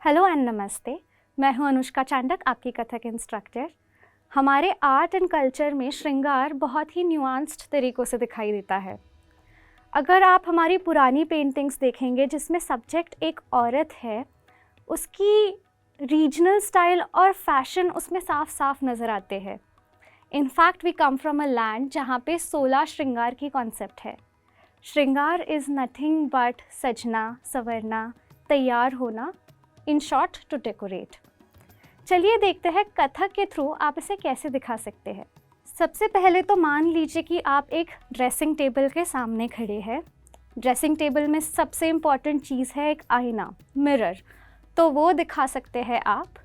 Hello and नमस्ते, मैं हूं अनुष्का चांडक, आपकी कथक इंस्ट्रक्टर। हमारे आर्ट एंड कल्चर में श्रृंगार बहुत ही न्यूआंस्ड तरीक़ों से दिखाई देता है। अगर आप हमारी पुरानी पेंटिंग्स देखेंगे जिसमें सब्जेक्ट एक औरत है, उसकी रीजनल स्टाइल और फैशन उसमें साफ साफ नज़र आते हैं। In fact we come from a land जहाँ पे 16 श्रृंगार की कॉन्सेप्ट है। श्रृंगार इज़ नथिंग बट सजना, संवरना, तैयार होना, इन शॉर्ट टू डेकोरेट। चलिए देखते हैं कथक के थ्रू आप इसे कैसे दिखा सकते हैं। सबसे पहले तो मान लीजिए कि आप एक ड्रेसिंग टेबल के सामने खड़े हैं। ड्रेसिंग टेबल में सबसे इम्पॉर्टेंट चीज़ है एक आईना, मिरर। तो वो दिखा सकते हैं आप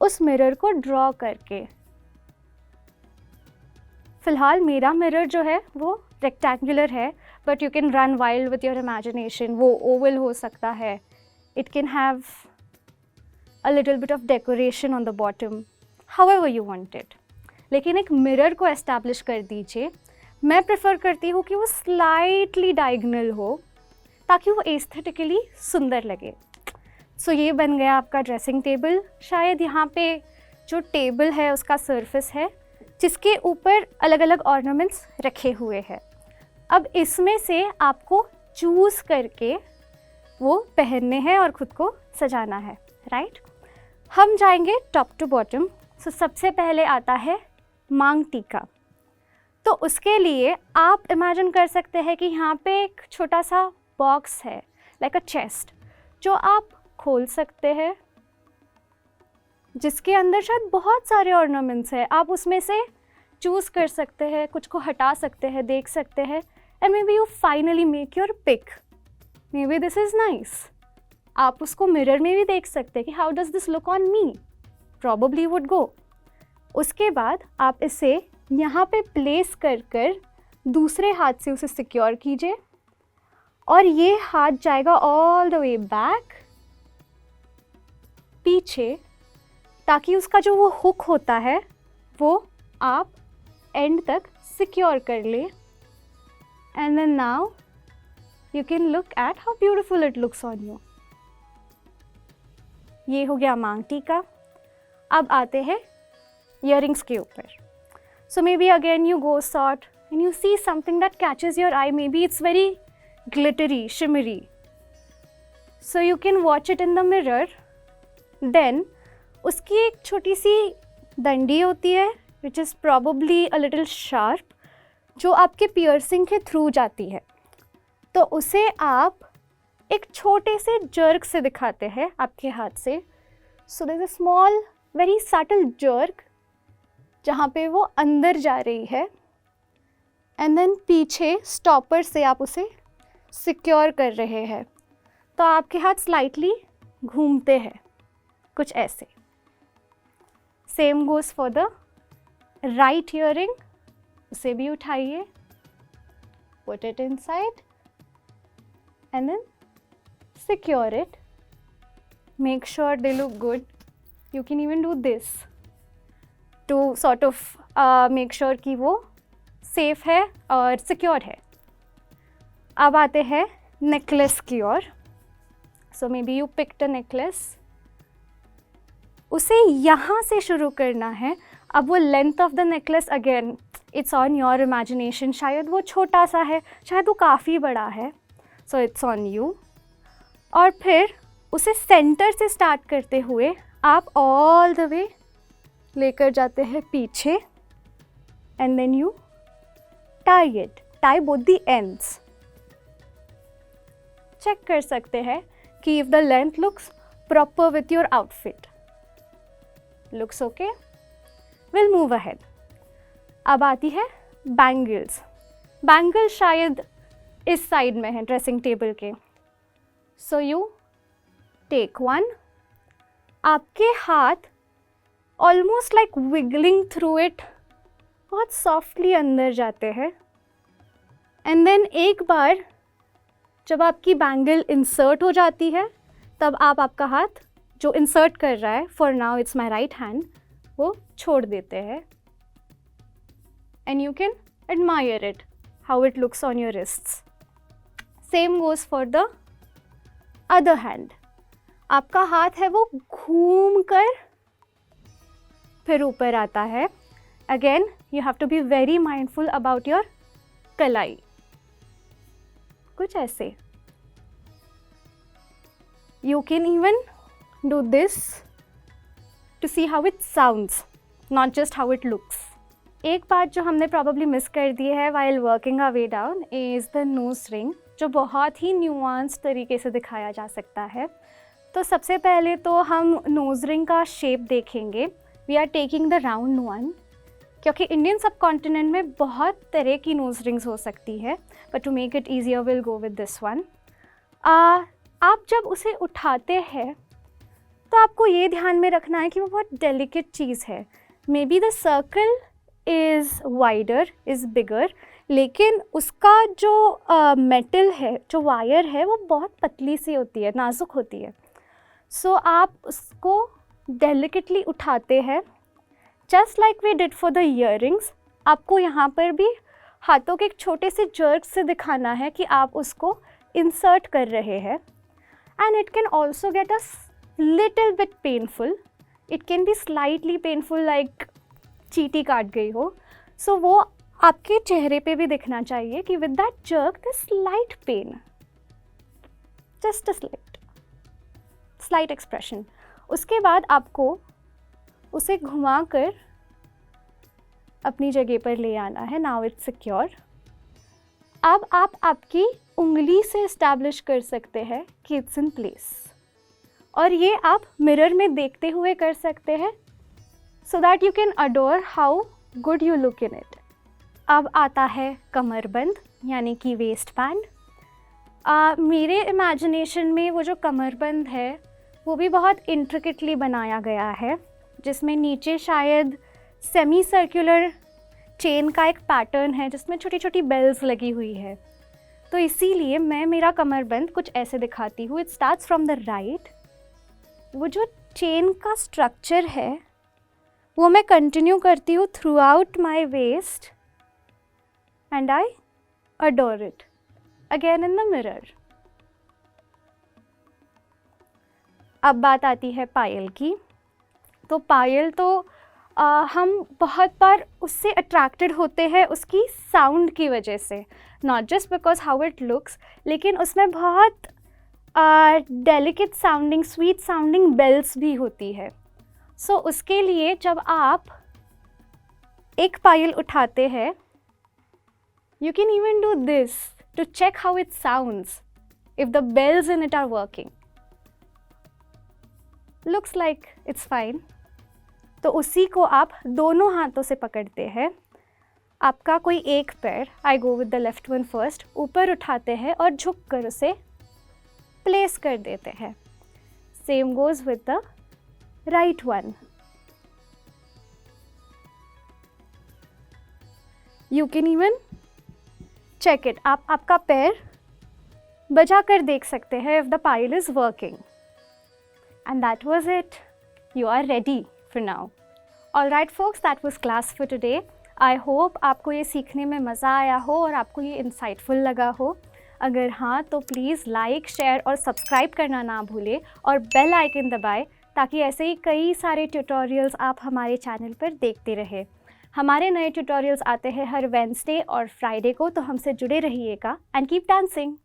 उस मिरर को ड्रॉ करके। फ़िलहाल मेरा मिरर जो है वो रेक्टेंगुलर है, but you can run wild with your imagination. वो ओवल हो सकता है, it can have a little bit of decoration on the bottom, however you want it. लेकिन एक मिरर को एस्टैब्लिश कर दीजिए। मैं प्रेफर करती हूँ कि वो स्लाइटली डायगोनल हो ताकि वो एस्थेटिकली सुंदर लगे। सो ये बन गया आपका ड्रेसिंग टेबल। शायद यहाँ पे जो टेबल है उसका सरफेस है जिसके ऊपर अलग अलग ऑर्नामेंट्स रखे हुए हैं। अब इसमें से आपको चूज़ करके वो पहनने हैं और ख़ुद को सजाना है, राइट? हम जाएंगे टॉप टू बॉटम। सो सबसे पहले आता है मांग टीका। तो उसके लिए आप इमेजिन कर सकते हैं कि यहाँ पे एक छोटा सा बॉक्स है, लाइक अ चेस्ट, जो आप खोल सकते हैं, जिसके अंदर शायद बहुत सारे ऑर्नामेंट्स हैं। आप उसमें से चूज़ कर सकते हैं, कुछ को हटा सकते हैं, देख सकते हैं, and maybe you finally make your pick. Maybe this is nice. आप उसको मिरर में भी देख सकते हैं कि how does this look on me, probably would go. उसके बाद आप इसे यहाँ पे प्लेस कर कर दूसरे हाथ से उसे सिक्योर कीजिए और ये हाथ जाएगा ऑल द वे बैक पीछे, ताकि उसका जो वो हुक होता है वो आप एंड तक सिक्योर कर ले। And then now you can look at how beautiful it looks on you. ये हो गया मांग टीका। अब आते हैं ईयरिंग्स के ऊपर। So maybe again you go sort and you see something that catches your eye. Maybe it's very glittery, shimmery, so you can watch it in the mirror. Then उसकी एक छोटी सी डंडी होती है which is probably a little sharp, जो आपके piercing के थ्रू जाती है। तो उसे आप एक छोटे से जर्क से दिखाते हैं आपके हाथ से। So there is a small very subtle jerk जहाँ पे वो अंदर जा रही है, एंड देन पीछे स्टॉपर से आप उसे सिक्योर कर रहे हैं। तो आपके हाथ स्लाइटली घूमते हैं, कुछ ऐसे। Same goes for the right earring. उसे भी उठाइए, put it inside and then secure it. Make sure they look good. You can even do this to sort of make sure कि वो safe है और secure है। अब आते हैं necklace की ओर। So maybe you picked a necklace. उसे यहाँ से शुरू करना है। अब वो length of the necklace again it's on your imagination। शायद वो छोटा सा है, शायद वो काफ़ी बड़ा है, सो इट्स ऑन यू। और फिर उसे सेंटर से स्टार्ट करते हुए आप ऑल द वे लेकर जाते हैं पीछे, and then you tie it, tie both the ends. Check कर सकते हैं कि if the length looks proper with your outfit. Looks okay, will move ahead. अब आती है बैंगल्स। बैंगल शायद इस साइड में है ड्रेसिंग टेबल के। So you take one. आपके हाथ almost like wiggling through it बहुत सॉफ्टली अंदर जाते हैं, एंड देन एक बार जब आपकी बैंगल इंसर्ट हो जाती है तब आप आपका हाथ जो इंसर्ट कर रहा है, for now it's my right hand, वो छोड़ देते हैं, and you can admire it how it looks on your wrists. Same goes for the other hand. आपका हाथ है वो घूम कर फिर ऊपर आता है. Again you have to be very mindful about your कलाई. कुछ ऐसे. You can even do this to see how it sounds, not just how it looks. एक बात जो हमने प्रॉब्ली मिस कर दी है while working a way down is the nose ring, जो बहुत ही न्यूआंस तरीके से दिखाया जा सकता है. तो सबसे पहले तो हम नोज रिंग का शेप देखेंगे. We are taking the round one, क्योंकि इंडियन सब कॉन्टिनेंट में बहुत तरह की नोज रिंग्स हो सकती है, but to make it easier will go with this one. आप जब उसे उठाते हैं तो आपको ये ध्यान में रखना है कि वो बहुत डेलिकेट चीज़ है. May be the circle is wider, is bigger, लेकिन उसका जो मेटल है, जो वायर है, वो बहुत पतली सी होती है, नाजुक होती है. सो आप उसको डेलिकेटली उठाते हैं, just like we did for the earrings. आपको यहाँ पर भी हाथों के एक छोटे से जर्क से दिखाना है कि आप उसको इंसर्ट कर रहे हैं. And it can also get a little bit painful. It can be slightly painful, like चींटी काट गई हो. सो वो आपके चेहरे पे भी दिखना चाहिए कि with that jerk this slight pain, just a slight expression. उसके बाद आपको उसे घुमाकर अपनी जगह पर ले आना है. Now it's secure. अब आप आपकी उंगली से इस्टेब्लिश कर सकते हैं कि इट्स इन प्लेस, और ये आप मिरर में देखते हुए कर सकते हैं, so that you can adore how good you look in it. अब आता है कमरबंद, यानी कि वेस्ट बैंड. मेरे इमेजिनेशन में वो जो कमरबंद है वो भी बहुत इंट्रिकेटली बनाया गया है, जिसमें नीचे शायद सेमी सर्कुलर चेन का एक पैटर्न है जिसमें छोटी छोटी बेल्स लगी हुई है. तो इसीलिए मैं मेरा कमरबंद कुछ ऐसे दिखाती हूँ. It starts from the right. वो जो चेन का स्ट्रक्चर है वो मैं कंटिन्यू करती हूँ through out my waste, and I adore it again in the mirror. अब बात आती है पायल की. तो पायल तो हम बहुत बार उससे अट्रैक्टेड होते हैं उसकी साउंड की वजह से, not just because how it looks, लेकिन उसमें बहुत delicate sounding, sweet sounding bells भी होती है. सो उसके लिए जब आप एक पायल उठाते हैं, you can even do this to check how it sounds if the bells in it are working. Looks like it's fine. तो उसी को आप दोनों हाथों से पकड़ते हैं. आपका कोई एक पैर, I go with the left one first, ऊपर उठाते हैं और झुक कर उसे प्लेस कर देते हैं. Same goes with the right one. You can even check it. आप आपका पैर बजा कर देख सकते हैं इफ द पायल is working. And that was it. You are ready for now. All right folks, that was class for today. I hope आपको ये सीखने में मज़ा आया हो और आपको ये इंसाइटफुल लगा हो. अगर हाँ तो प्लीज़ लाइक, शेयर और सब्सक्राइब करना ना भूलें और बेल आइकन दबाएं, ताकि ऐसे ही कई सारे ट्यूटोरियल्स आप हमारे चैनल पर देखते रहें. हमारे नए ट्यूटोरियल्स आते हैं हर वेडनेसडे और फ्राइडे को, तो हमसे जुड़े रहिएगा. And keep dancing.